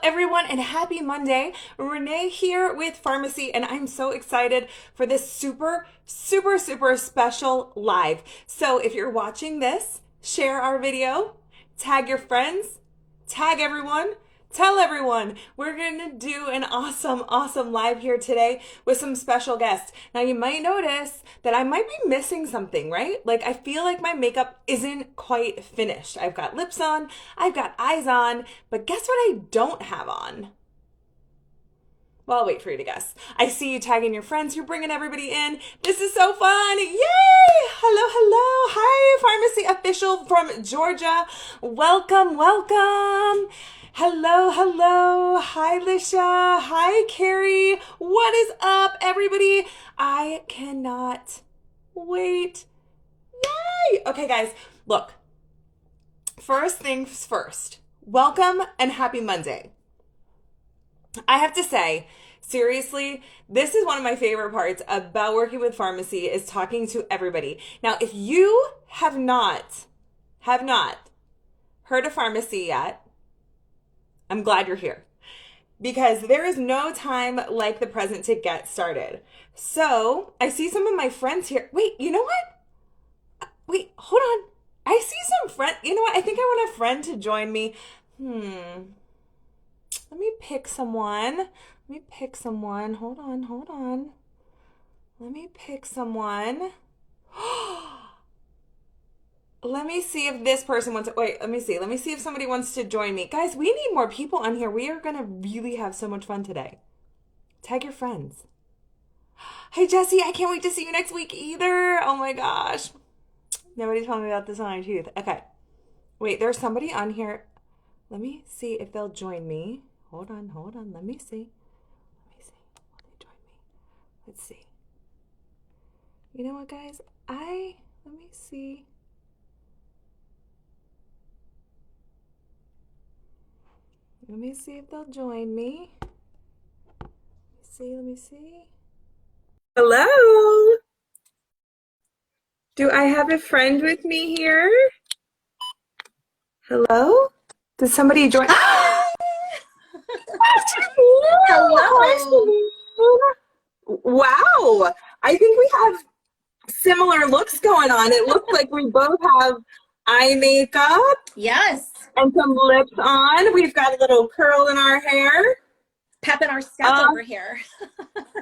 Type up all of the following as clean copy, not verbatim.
everyone, and happy Monday. Renee here with Farmasi, and I'm so excited for this super special live. So if you're watching this, share our video, tag your friends, tag everyone, tell everyone. We're going to do an awesome live here today with some special guests. Now you might notice that I might be missing something, right? Like I feel like my makeup isn't quite finished. I've got lips on, I've got eyes on, but guess what I don't have on? Well, I'll wait for you to guess. I see you tagging your friends. You're bringing everybody in. This is so fun. Yay! Hello. Hi, Farmasi official from Georgia. Welcome. Hello. Hi, Lisha. Hi, Carrie. What is up, everybody? I cannot wait. Yay! Okay, guys, look. First things first. Welcome and happy Monday. I have to say, seriously, this is one of my favorite parts about working with Farmasi is talking to everybody. Now, if you have not heard of Farmasi yet, I'm glad you're here because there is no time like the present to get started. So I see some of my friends here. Wait, you know what? Wait, hold on. I see some friends. You know what? I think I want a friend to join me. Let me pick someone. Hold on. Let me pick someone. Let me see if this person wants to, wait, let me see if somebody wants to join me. Guys, we need more people on here. We are going to really have so much fun today. Tag your friends. Hey, Jessie, I can't wait to see you next week either. Oh my gosh. Nobody told me about this on my tooth. Okay. Wait, there's somebody on here. Let me see if they'll join me. Hold on. Let me see. Will they join me? Let's see. You know what, guys? Let me see. Let me see if they'll join me. Let me see. Hello. Do I have a friend with me here? Hello? Did somebody join? Hello. Wow. I think we have similar looks going on. It looks like we both have eye makeup. Yes. And some lips on. We've got a little curl in our hair. Pepping our step over here.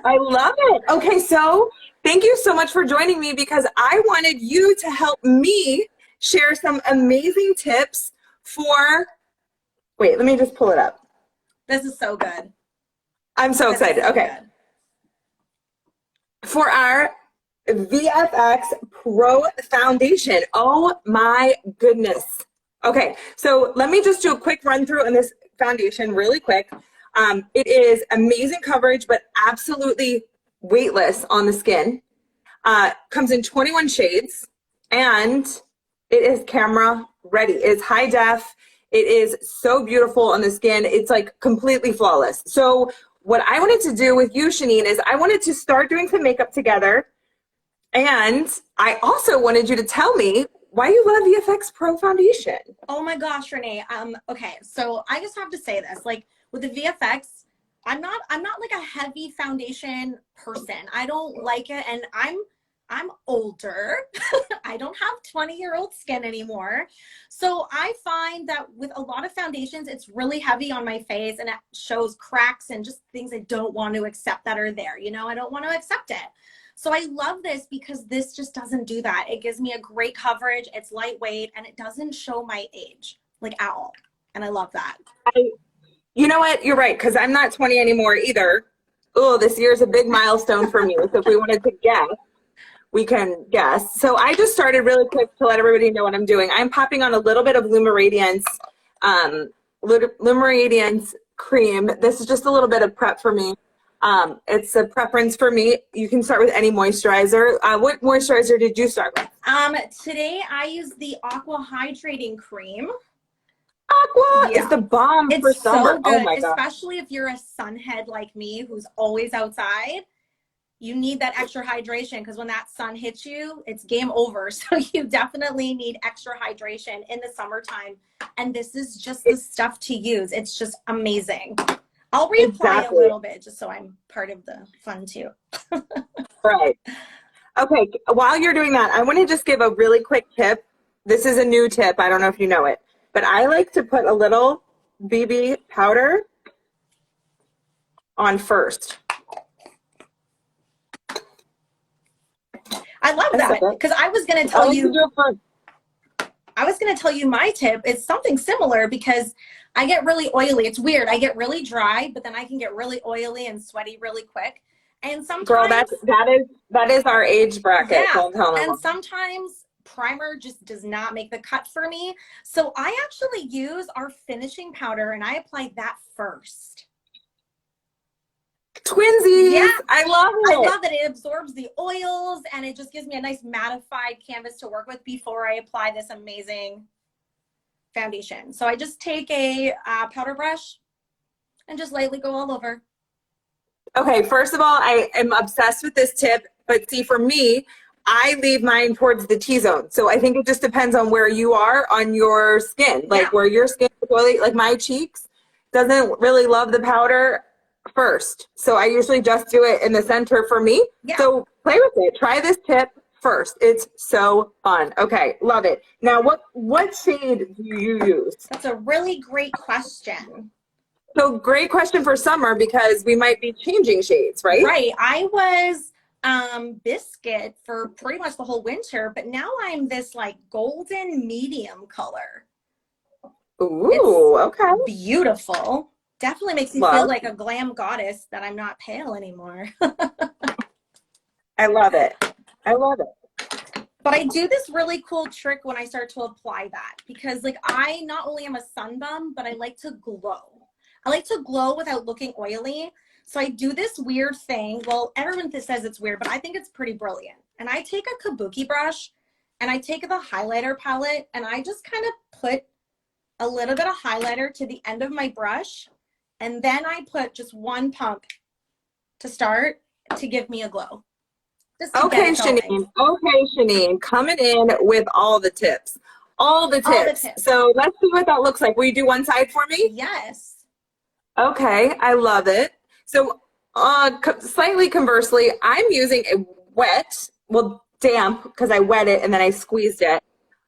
I love it. Okay, so thank you so much for joining me because I wanted you to help me share some amazing tips for, wait, let me just pull it up. This is so good. I'm so excited. Okay. For our VFX Pro Foundation. Oh my goodness. Okay, so let me just do a quick run through on this foundation really quick. It is amazing coverage, but absolutely weightless on the skin. Comes in 21 shades, and it is camera ready. It is high def. It is so beautiful on the skin. It's like completely flawless. So what I wanted to do with you, Shanine, is I wanted to start doing some makeup together. And I also wanted you to tell me why you love VFX Pro Foundation. Oh my gosh, Renee. Okay, so I just have to say this. Like with the VFX, I'm not like a heavy foundation person. I don't like it, and I'm older. I don't have 20-year-old skin anymore. So I find that with a lot of foundations, it's really heavy on my face and it shows cracks and just things I don't want to accept that are there. You know, I don't want to accept it. So I love this because this just doesn't do that. It gives me a great coverage. It's lightweight and it doesn't show my age like at all. And I love that. You know what? You're right, because I'm not 20 anymore either. Oh, this year's a big milestone for me. So if we wanted to guess, we can guess. So I just started really quick to let everybody know what I'm doing. I'm popping on a little bit of Lumaradiance cream. This is just a little bit of prep for me. It's a preference for me. You can start with any moisturizer. What moisturizer did you start with? Today I use the Aqua Hydrating Cream. Aqua is the bomb for summer. So good, oh my God. especially if you're a sunhead like me who's always outside. you need that extra hydration because when that sun hits you, it's game over. So you definitely need extra hydration in the summertime. And this is just the stuff to use. It's just amazing. I'll reapply a little bit just so I'm part of the fun too. Right. Okay, while you're doing that, I want to just give a really quick tip. This is a new tip. I don't know if you know it, but I like to put a little BB powder on first. I love that because I was going to tell you. I was going to tell you my tip. It's something similar because I get really oily. It's weird. I get really dry, but then I can get really oily and sweaty really quick. And sometimes, girl, that is our age bracket. Yeah. Don't tell them. And sometimes primer just does not make the cut for me. So I actually use our finishing powder and I apply that first. Twinsies. Yeah, I love it. I love that it absorbs the oils and it just gives me a nice mattified canvas to work with before I apply this amazing foundation. So I just take a powder brush and just lightly go all over. Okay, first of all, I am obsessed with this tip, but see, for me, I leave mine towards the T-zone. So I think it just depends on where you are on your skin, like where your skin is oily, like my cheeks doesn't really love the powder first. So I usually just do it in the center for me. Yeah. So play with it. Try this tip first. It's so fun. Okay, love it. Now, what shade do you use? That's a really great question. So great question for summer because we might be changing shades, right? Right. I was biscuit for pretty much the whole winter, but now I'm this like golden medium color. Ooh, okay. Beautiful. Definitely makes me feel like a glam goddess that I'm not pale anymore. I love it. I love it. But I do this really cool trick when I start to apply that because like I not only am a sun bum, but I like to glow. I like to glow without looking oily. So I do this weird thing. Well, everyone says it's weird, but I think it's pretty brilliant. And I take a kabuki brush and I take the highlighter palette and I just kind of put a little bit of highlighter to the end of my brush. And then I put just one pump to start to give me a glow. Okay, Shanine. Okay, Shanine. Coming in with all the tips. All the tips. So let's see what that looks like. Will you do one side for me? Yes. Okay, I love it. So slightly conversely, I'm using a wet, well, damp, because I wet it and then I squeezed it,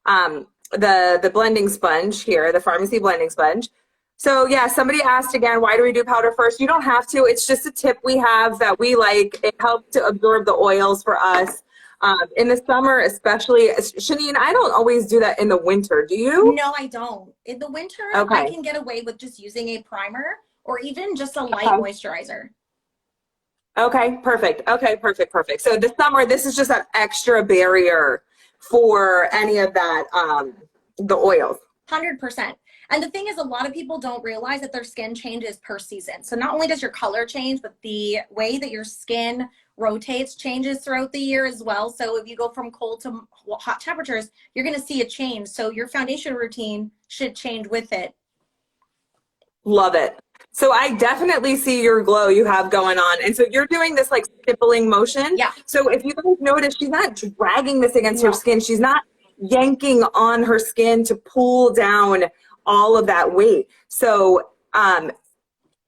the blending sponge here, the Farmasi blending sponge. So yeah, somebody asked again, why do we do powder first? You don't have to. It's just a tip we have that we like. It helps to absorb the oils for us. In the summer, especially, Shanine, I don't always do that in the winter. Do you? No, I don't. In the winter, I can get away with just using a primer or even just a light moisturizer. Okay, perfect. Okay, perfect. So the summer, this is just an extra barrier for any of that, the oils. 100%. And the thing is, a lot of people don't realize that their skin changes per season. So not only does your color change, but the way that your skin rotates changes throughout the year as well. So if you go from cold to hot temperatures, you're going to see a change. So your foundation routine should change with it. Love it. So I definitely see your glow you have going on. And so you're doing this like stippling motion. Yeah. So if you guys notice, she's not dragging this against her skin. She's not yanking on her skin to pull down all of that weight. So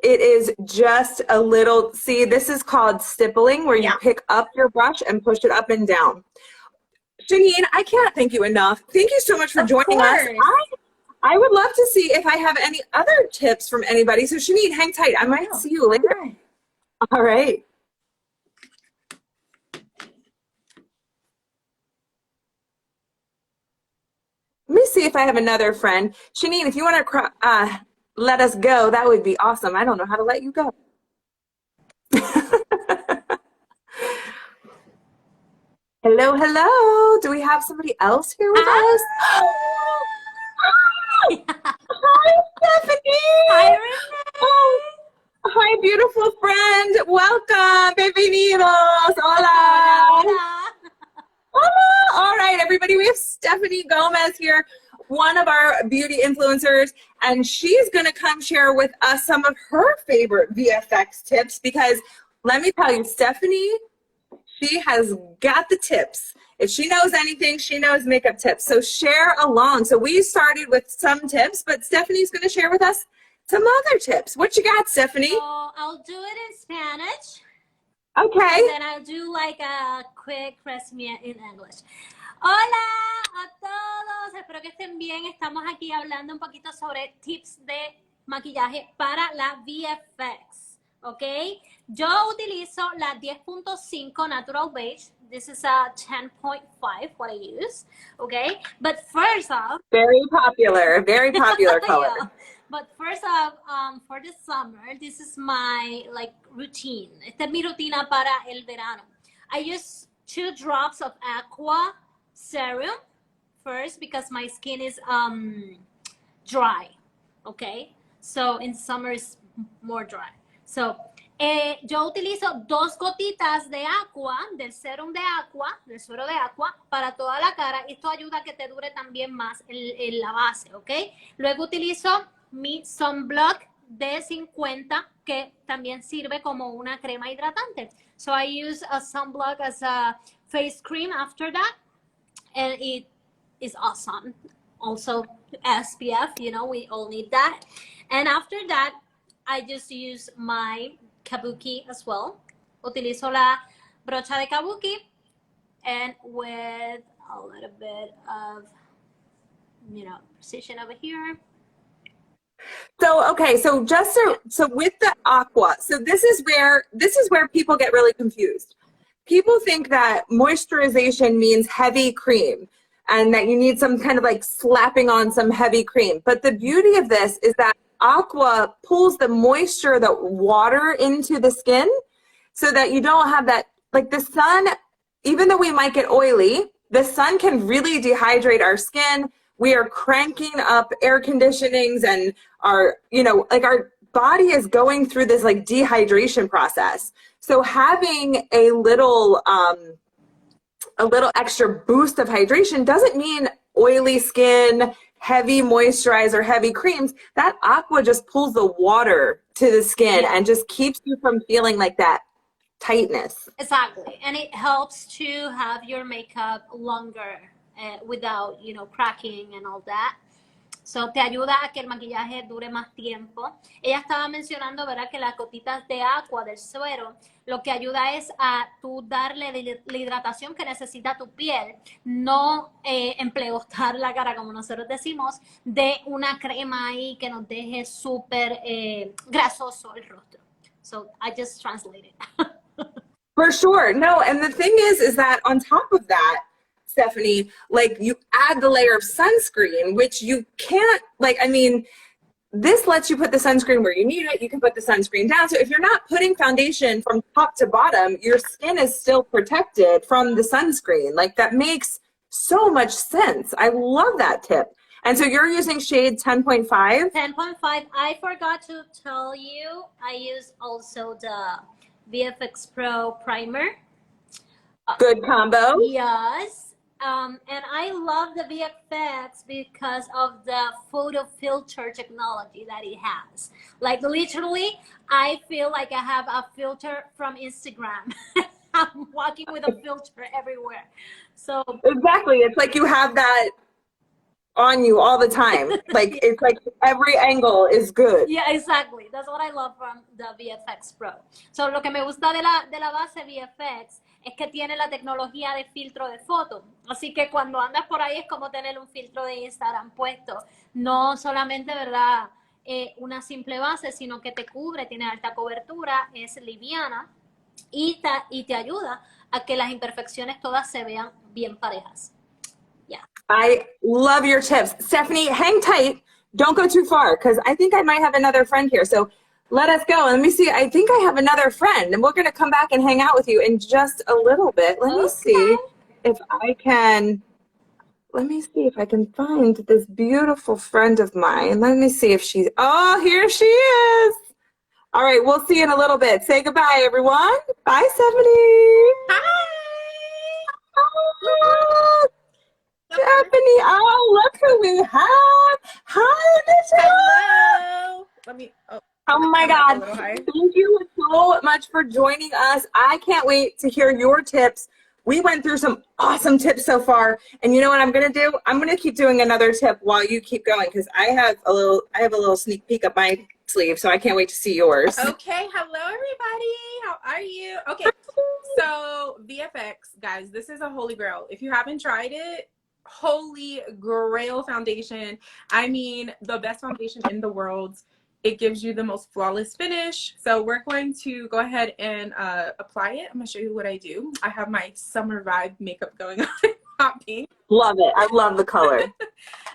it is just a little, see, this is called stippling, where you pick up your brush and push it up and down. Shanine, I can't thank you enough. Thank you so much for joining us. I would love to see if I have any other tips from anybody. So Shanine, hang tight. I might see you later. All right. Let me see if I have another friend. Shanine, if you want to let us go, that would be awesome. I don't know how to let you go. Hello, hello. Do we have somebody else here with us? Hi, Stephanie. Hi, Renee. Oh, hi, beautiful friend. Welcome, bienvenidos. Hola. Hola. Hola. All right, everybody. We have Stephanie Gomez here, one of our beauty influencers, and she's going to come share with us some of her favorite VFX tips because let me tell you, Stephanie She has got the tips. If she knows anything, she knows makeup tips. So share along. So we started with some tips, but Stephanie's going to share with us some other tips. What you got, Stephanie? So I'll do it in Spanish. Okay. And then I'll do like a quick resume in English. Hola a todos, espero que estén bien. Estamos aquí hablando un poquito sobre tips de maquillaje para la VFX, ¿ok? Yo utilizo la 10.5 Natural Beige. This is a 10.5 what I use, okay? But first off, very popular color. Yeah. But first off, for the summer, this is my like routine. Esta es mi rutina para el verano. I use 2 drops of aqua serum first because my skin is dry, okay? So in summer it's more dry. So yo utilizo 2 gotitas de agua, del serum de agua, del suero de agua, para toda la cara. Esto ayuda a que te dure también más la base, ¿ok? Luego utilizo mi sunblock de 50, que también sirve como una crema hidratante. So I use a sunblock as a face cream after that, and it is awesome. Also SPF, you know, we all need that. And after that, I just use my kabuki as well. Utilizo la brocha de kabuki, and with a little bit of, you know, precision over here. So, okay, so so with the aqua, so this is where people get really confused. People think that moisturization means heavy cream and that you need some kind of like slapping on some heavy cream. But the beauty of this is that aqua pulls the moisture, the water into the skin so that you don't have that, like the sun, even though we might get oily, the sun can really dehydrate our skin. We are cranking up air conditionings and our, you know, like our body is going through this like dehydration process. So having a little extra boost of hydration doesn't mean oily skin, heavy moisturizer, heavy creams. That aqua just pulls the water to the skin and just keeps you from feeling like that tightness. Exactly. And it helps to have your makeup longer without, you know, cracking and all that. So te ayuda a que el maquillaje dure más tiempo. Ella estaba mencionando, ¿verdad?, que las gotitas de agua del suero lo que ayuda es a tú darle la hidratación que necesita tu piel, no empleostar la cara, como nosotros decimos, de una crema ahí que nos deje súper grasoso el rostro. So I just translated. For sure. No, and the thing is that on top of that, Stephanie, like you add the layer of sunscreen, which you can't, like, I mean, this lets you put the sunscreen where you need it. You can put the sunscreen down. So if you're not putting foundation from top to bottom, your skin is still protected from the sunscreen. Like that makes so much sense. I love that tip. And so you're using shade 10.5? 10.5. I forgot to tell you, I use also the VFX Pro primer. Good combo. Yes. And I love the VFX because of the photo filter technology that it has. Like literally, I feel like I have a filter from Instagram. I'm walking with a filter everywhere. So exactly, it's like you have that on you all the time. Like it's like every angle is good. Yeah, exactly. That's what I love from the VFX Pro. So lo que me gusta de la base VFX es que tiene la tecnología de filtro de foto. Así que cuando andas por ahí es como tener un filtro de Instagram puesto. No solamente, ¿verdad?, una simple base, sino que te cubre, tiene alta cobertura, es liviana y te ayuda a que las imperfecciones todas se vean bien parejas. Yeah. I love your tips. Stephanie, hang tight. Don't go too far because I think I might have another friend here. So let us go. Let me see. I think I have another friend, and we're going to come back and hang out with you in just a little bit. Let me see if I can. Let me see if I can find this beautiful friend of mine. Let me see if she's. Oh, here she is. All right. We'll see you in a little bit. Say goodbye, everyone. Bye, Stephanie. Hi. Oh, Stephanie. Oh, look who we have. Hi, Michelle. Hello. Let me. Oh. Oh my Come up a God. little higher. Thank you so much for joining us. I can't wait to hear your tips. We went through some awesome tips so far. And you know what I'm going to do? I'm going to keep doing another tip while you keep going because I have a little sneak peek up my sleeve, so I can't wait to see yours. Okay, hello everybody. How are you? Okay, so VFX, guys, this is a holy grail. If you haven't tried it, holy grail foundation. I mean, the best foundation in the world. It gives you the most flawless finish. So we're going to go ahead and apply it. I'm gonna show you what I do. I have my summer vibe makeup going on, hot pink. Love it. I love the color.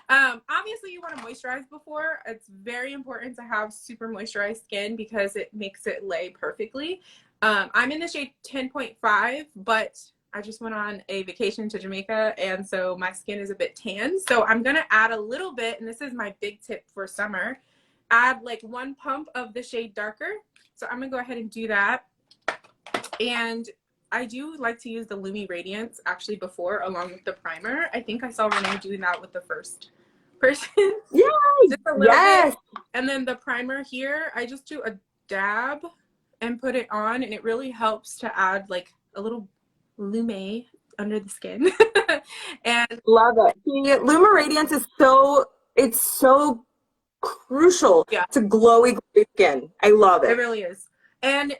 Obviously you want to moisturize before. It's very important to have super moisturized skin because it makes it lay perfectly. I'm in the shade 10.5, but I just went on a vacation to Jamaica, and so my skin is a bit tan. So I'm gonna add a little bit, and this is my big tip for summer. Add like 1 pump of the shade darker. So I'm gonna go ahead and do that. And I do like to use the Lumi Radiance actually before along with the primer. I think I saw Renee doing that with the first person. Yes. Just a little bit. And then the primer here, I just do a dab and put it on, and it really helps to add like a little lume under the skin. And love it. The Luma Radiance is so crucial to glowy skin. I love it. It really is. And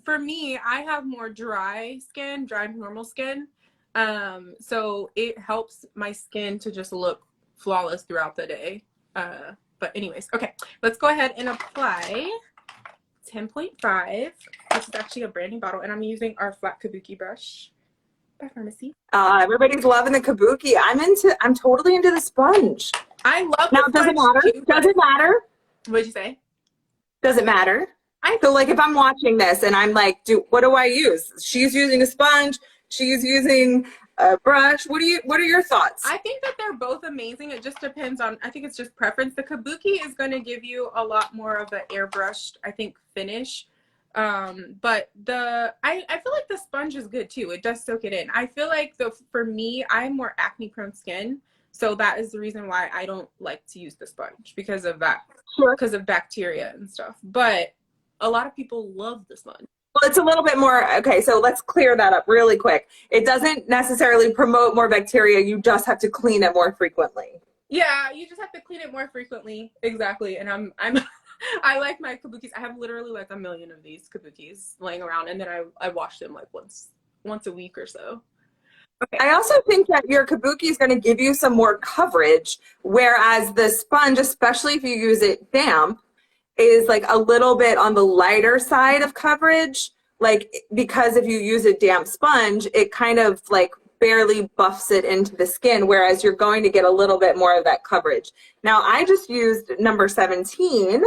for me, I have more dry normal skin. So it helps my skin to just look flawless throughout the day. But anyways, okay, let's go ahead and apply 10.5. This is actually a brand new bottle, and I'm using our flat kabuki brush by Farmasi. Everybody's loving the kabuki. I'm totally into the sponge. I love now. The Does it sponge matter? too, Does it matter? What'd you say? Does it matter? So like if I'm watching this and I'm like, what do I use? She's using a sponge. She's using a brush. What are your thoughts? I think that they're both amazing. It just depends on, I think it's just preference. The kabuki is going to give you a lot more of an airbrushed, I think, finish. But I feel like the sponge is good too. It does soak it in. I feel like for me, I'm more acne prone skin. So that is the reason why I don't like to use the sponge, because of that. Sure. Because of bacteria and stuff. But a lot of people love the sponge. Well, it's a little bit more, okay, so let's clear that up really quick. It doesn't necessarily promote more bacteria. You just have to clean it more frequently. Yeah, you just have to clean it more frequently. Exactly. And I like my kabukis. I have literally like 1 million of these kabukis laying around, and then I wash them like once a week or so. Okay. I also think that your kabuki is going to give you some more coverage, whereas the sponge, especially if you use it damp, is like a little bit on the lighter side of coverage. Like, because if you use a damp sponge, it kind of like barely buffs it into the skin, whereas you're going to get a little bit more of that coverage. Now, I just used number 17,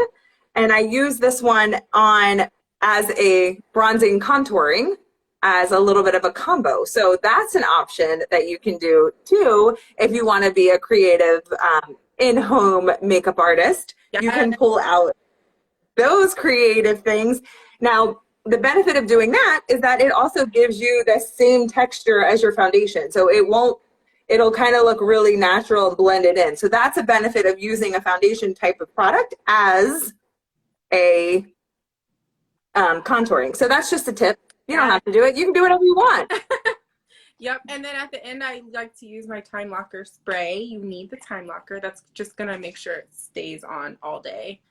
and I use this one on as a bronzing contouring, as a little bit of a combo. So that's an option that you can do too if you want to be a creative in-home makeup artist. Yeah. You can pull out those creative things. Now, the benefit of doing that is that it also gives you the same texture as your foundation. So it'll kind of look really natural and blended in. So that's a benefit of using a foundation type of product as a contouring. So that's just a tip. You don't have to do it. You can do whatever you want. Yep. And then at the end, I like to use my time locker spray. You need the time locker. That's just going to make sure it stays on all day.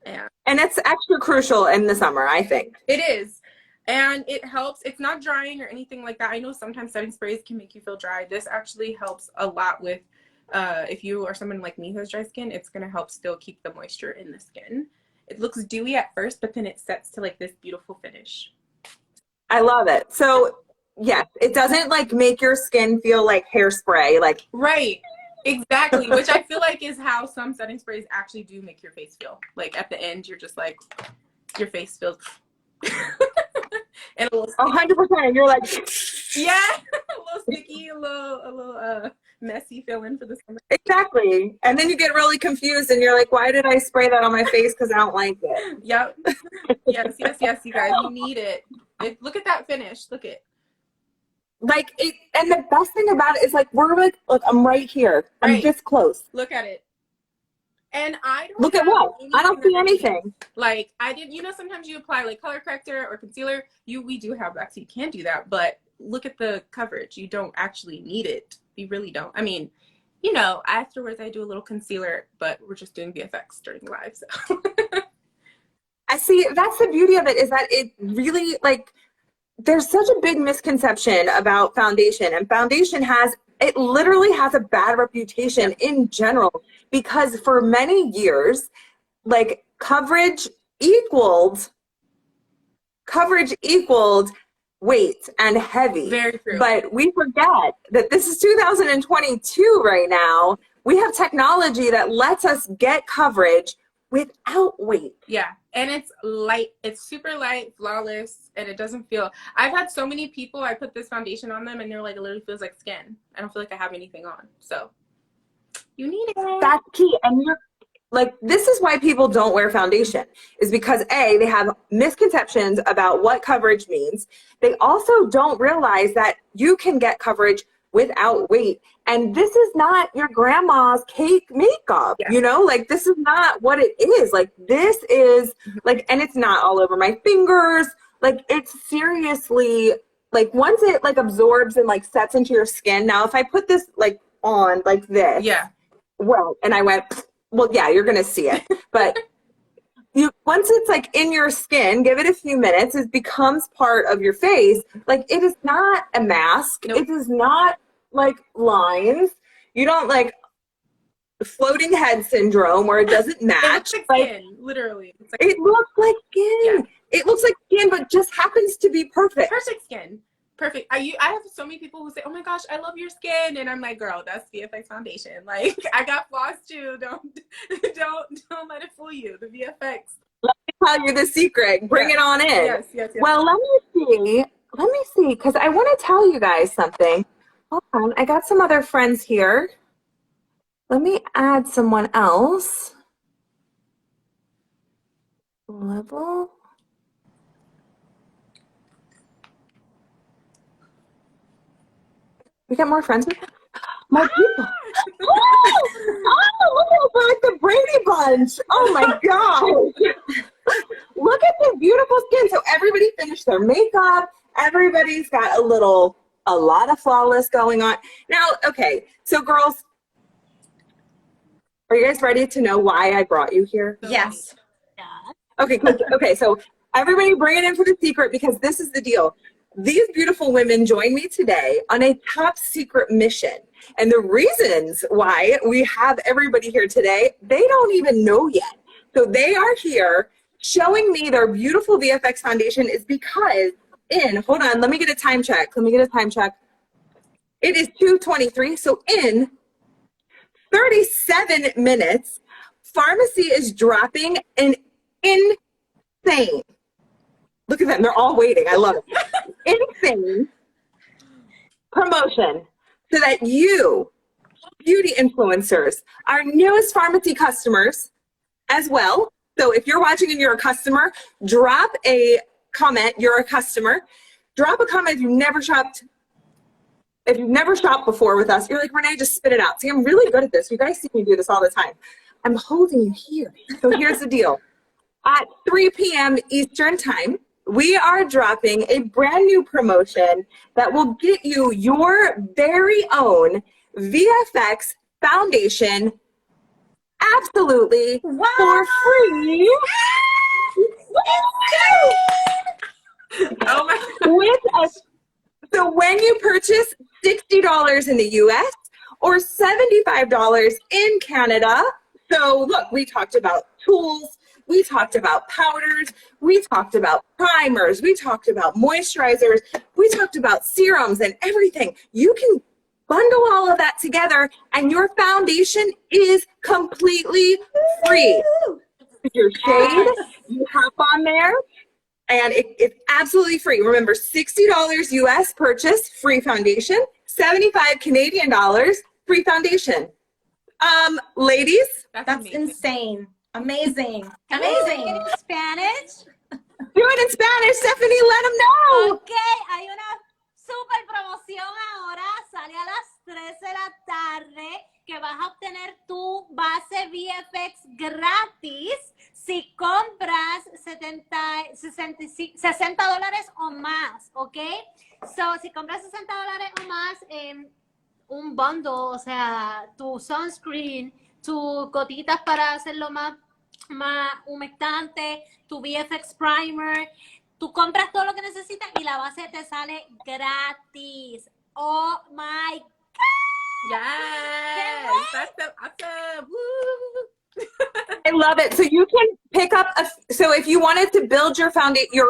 And it's extra crucial in the summer, I think. It is. And it helps. It's not drying or anything like that. I know sometimes setting sprays can make you feel dry. This actually helps a lot with, if you are someone like me who has dry skin, it's going to help still keep the moisture in the skin. It looks dewy at first, but then it sets to like this beautiful finish. I love it. So yes, it doesn't like make your skin feel like hairspray. Like right. Exactly. Which I feel like is how some setting sprays actually do make your face feel. Like at the end, you're just like, your face feels and a little 100%. You're like, yeah, a little sticky, a little messy feeling for the summer. Exactly. And then you get really confused and you're like, why did I spray that on my face? Because I don't like it. Yep. Yes, you guys, you need it. Look at that finish. Look at like it. And the best thing about it is like, we're like, look, I'm right here. I'm right. this close. Look at it. And I don't Look at have what? I don't see underneath. anything. Like I did, you know, sometimes you apply like color corrector or concealer. We do have that, so you can do that. But look at the coverage. You don't actually need it. You really don't. I mean, you know, afterwards I do a little concealer, but we're just doing VFX during live. So I see. That's the beauty of it, is that it really, like, there's such a big misconception about foundation, and foundation it literally has a bad reputation in general, because for many years, like, coverage equaled weight and heavy. very true. But we forget that this is 2022 right now. We have technology that lets us get coverage without weight. Yeah, and it's light. It's super light, flawless, and it doesn't feel. I've had so many people, I put this foundation on them and they're like, it literally feels like skin. I don't feel like I have anything on. So you need it. That's key. And you're like, this is why people don't wear foundation, is because A, they have misconceptions about what coverage means. They also don't realize that you can get coverage without weight. And this is not your grandma's cake makeup, you know, like, this is not what it is. Like, this is like, and it's not all over my fingers. Like, it's seriously, like, once it like absorbs and like sets into your skin. Now, if I put this like on like this, well, and I went, well, yeah, you're going to see it. But once it's like in your skin, give it a few minutes, it becomes part of your face. Like, it is not a mask. Nope. It is not like lines. You don't like floating head syndrome where it doesn't match. It looks like skin, literally. It's like, it looks like skin. Yeah. It looks like skin, but just happens to be perfect. Perfect skin. Perfect. I have so many people who say, oh my gosh, I love your skin. And I'm like, girl, that's VFX foundation. Like, I got flaws too. Don't let it fool you. The VFX. Let me tell you the secret. Bring it on in. Yes. Well, let me see, because I want to tell you guys something. Hold on, I got some other friends here. Let me add someone else. Level. We got more friends with more people. Oh, look at like the Brady Bunch. Oh my God. Look at this beautiful skin. So everybody finished their makeup. Everybody's got a lot of flawless going on. Now, okay, so girls, are you guys ready to know why I brought you here? Yes. Okay, so everybody bring it in for the secret, because this is the deal. These beautiful women join me today on a top secret mission. And the reasons why we have everybody here today, they don't even know yet. So they are here showing me their beautiful VFX foundation is because hold on, let me get a time check. It is 2:23, so in 37 minutes, Farmasi is dropping an insane, look at them, they're all waiting, I love it, insane promotion so that you, beauty influencers, our newest Farmasi customers as well. So if you're watching and you're a customer, drop a comment, you're a customer. Drop a comment if you've never shopped. If you've never shopped before with us, you're like, Renee, just spit it out. See, I'm really good at this. You guys see me do this all the time. I'm holding you here. So here's the deal. At 3 p.m. Eastern time, we are dropping a brand new promotion that will get you your very own VFX foundation absolutely for free. Oh my God. So when you purchase $60 in the US or $75 in Canada, so look, we talked about tools, we talked about powders, we talked about primers, we talked about moisturizers, we talked about serums and everything. You can bundle all of that together and your foundation is completely free. Your shade, you hop on there, and it's absolutely free. Remember, $60 US purchase, free foundation, 75 Canadian dollars, free foundation. Ladies? That's insane. Amazing. Can I say it in Spanish? Do it in Spanish, Stephanie, let them know. Okay, hay una super promoción ahora, sale a las 3 de la tarde que vas a obtener tu base VFX gratis si compras $60 o más, ¿ok? So, si compras $60 o más, un bundle, o sea, tu sunscreen, tus gotitas para hacerlo más humectante, tu VFX primer, tú compras todo lo que necesitas y la base te sale gratis. Oh my God. Yes, that's so awesome. Woo. I love it. So you can pick up so if you wanted to build your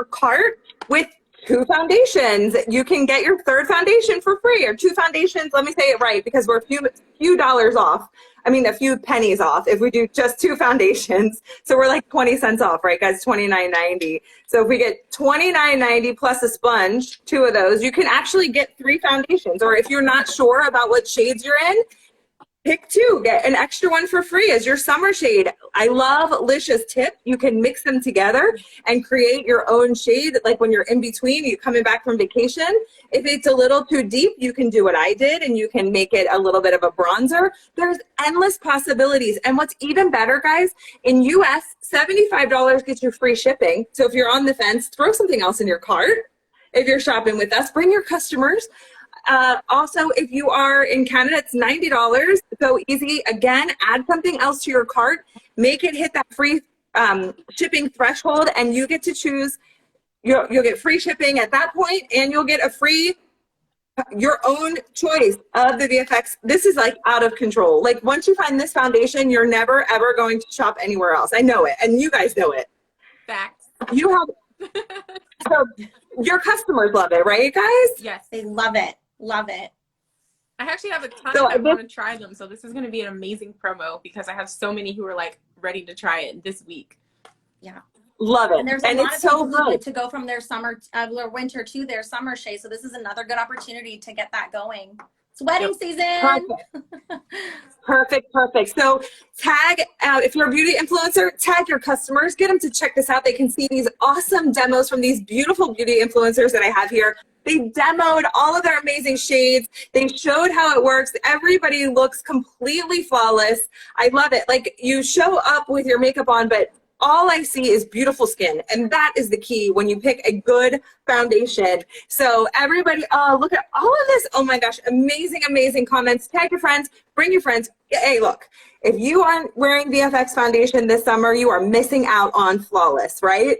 cart with 2 foundations, you can get your 3rd foundation for free, or 2 foundations. Let me say it right, because we're a few dollars off. I mean, a few pennies off if we do just 2 foundations. So we're like 20 cents off, right, guys? $29.90. So if we get $29.90 plus a sponge, 2 of those, you can actually get 3 foundations. Or if you're not sure about what shades you're in, pick 2, get an extra one for free as your summer shade. I love Lisha's tip. You can mix them together and create your own shade. Like when you're in between, you're coming back from vacation. If it's a little too deep, you can do what I did and you can make it a little bit of a bronzer. There's endless possibilities. And what's even better, guys, in US, $75 gets you free shipping. So if you're on the fence, throw something else in your cart. If you're shopping with us, bring your customers. Also, if you are in Canada, it's $90. So easy. Again, add something else to your cart. Make it hit that free shipping threshold, and you get to choose. You'll get free shipping at that point, and you'll get a free, your own choice of the VFX. This is like out of control. Like once you find this foundation, you're never, ever going to shop anywhere else. I know it, and you guys know it. Facts. You have, so your customers love it, right, guys? Yes. They love it. Love it. I actually have a ton So that want to try them, so this is going to be an amazing promo because I have so many who are like ready to try it this week. Yeah. Love it. And there's a lot of people who like to go from their their winter to their summer shade. So this is another good opportunity to get that going. It's wedding season. Perfect. So tag out, if you're a beauty influencer, tag your customers, get them to check this out. They can see these awesome demos from these beautiful beauty influencers that I have here. They demoed all of their amazing shades. They showed how it works. Everybody looks completely flawless. I love it. Like you show up with your makeup on, but all I see is beautiful skin. And that is the key when you pick a good foundation. So everybody, oh, look at all of this. Oh my gosh, amazing comments. Tag your friends, bring your friends. Hey, look, if you aren't wearing VFX foundation this summer, you are missing out on flawless, right?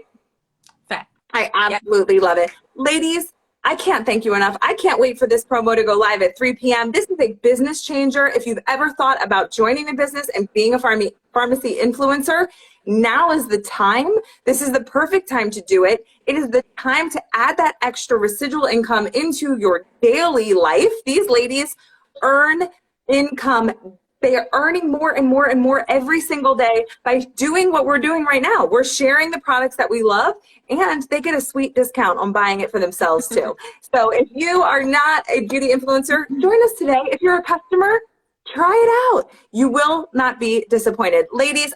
Fact. I absolutely love it. Ladies, I can't thank you enough. I can't wait for this promo to go live at 3 p.m. This is a business changer. If you've ever thought about joining a business and being a pharmacy influencer, now is the time. This is the perfect time to do it. It is the time to add that extra residual income into your daily life. These ladies earn income. They are earning more and more and more every single day by doing what we're doing right now. We're sharing the products that we love, and they get a sweet discount on buying it for themselves too. So if you are not a beauty influencer, join us today. If you're a customer, try it out. You will not be disappointed. Ladies,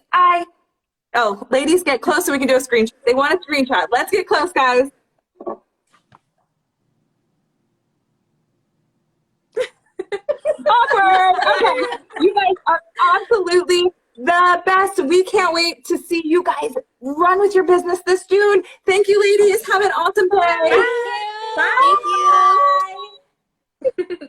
ladies, get close so we can do a screenshot. They want a screenshot. Let's get close, guys. Awkward. Okay. You guys are absolutely the best. We can't wait to see you guys run with your business this June. Thank you, ladies. Have an awesome day. Bye. Thank you. Bye.